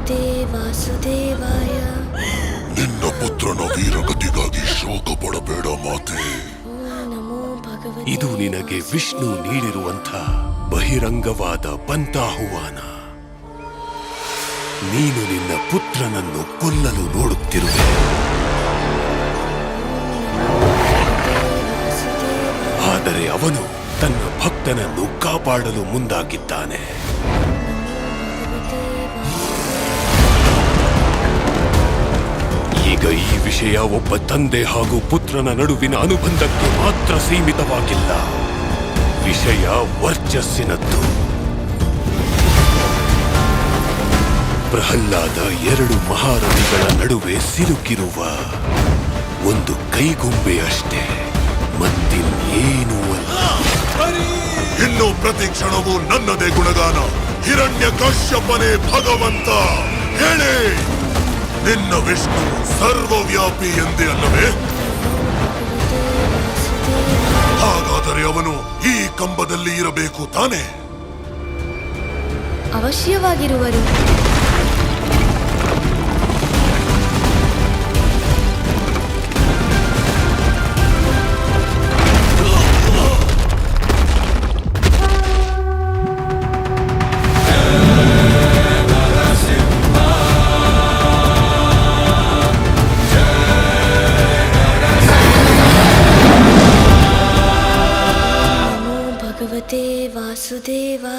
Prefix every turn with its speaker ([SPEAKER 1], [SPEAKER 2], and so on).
[SPEAKER 1] ಭಗವತೆ ವಾಸುದೇವಾಯ.
[SPEAKER 2] ನಿನ್ನ ಪುತ್ರನ ವೀರಗತಿಗಾಗಿ ಶೋಕ ಪಡಬೇಡ ಮಾತೆ.
[SPEAKER 1] ನಮೋ ಭಗವತೆ.
[SPEAKER 3] ಇದು ನಿನಗೆ ವಿಷ್ಣು ನೀಡಿರುವಂಥ ಬಹಿರಂಗವಾದ ಪಂಥಾಹ್ವಾನ. ನೀನು ನಿನ್ನ ಪುತ್ರನನ್ನು ಕೊಲ್ಲಲು ನೋಡುತ್ತಿರುವೆ, ಆದರೆ ಅವನು ತನ್ನ ಭಕ್ತನನ್ನು ಕಾಪಾಡಲು ಮುಂದಾಗಿದ್ದಾನೆ. ಈಗ ಈ ವಿಷಯ ಒಬ್ಬ ತಂದೆ ಹಾಗೂ ಪುತ್ರನ ನಡುವಿನ ಅನುಬಂಧಕ್ಕೆ ಮಾತ್ರ ಸೀಮಿತವಾಗಿಲ್ಲ. ವಿಷಯ ವರ್ಚಸ್ಸಿನದ್ದು. ಪ್ರಹ್ಲಾದ ಎರಡು ಮಹಾರಥಿಗಳ ನಡುವೆ ಸಿಲುಕಿರುವ ಒಂದು ಕೈಗೊಂಬೆಯಷ್ಟೇ, ಮತ್ತಿನ್ನೇನೂ ಅಲ್ಲ.
[SPEAKER 2] ಇನ್ನು ಪ್ರತಿ ಕ್ಷಣವೂ ನನ್ನದೇ ಗುಣಗಾನ. ಹಿರಣ್ಯ ಕಶ್ಯಪನೇ ಭಗವಂತ. ಹೇಳಿ, ನಿನ್ನ ವಿಷ್ಣು ಸರ್ವವ್ಯಾಪಿ ಎಂದೇ ಅಲ್ಲವೇ? ಹಾಗಾದರೆ ಅವನು ಈ ಕಂಬದಲ್ಲಿ ಇರಬೇಕು ತಾನೆ?
[SPEAKER 1] ಅವಶ್ಯವಾಗಿರುವರು. ಭಗವತೆ ವಾಸುದೇವಾಯ.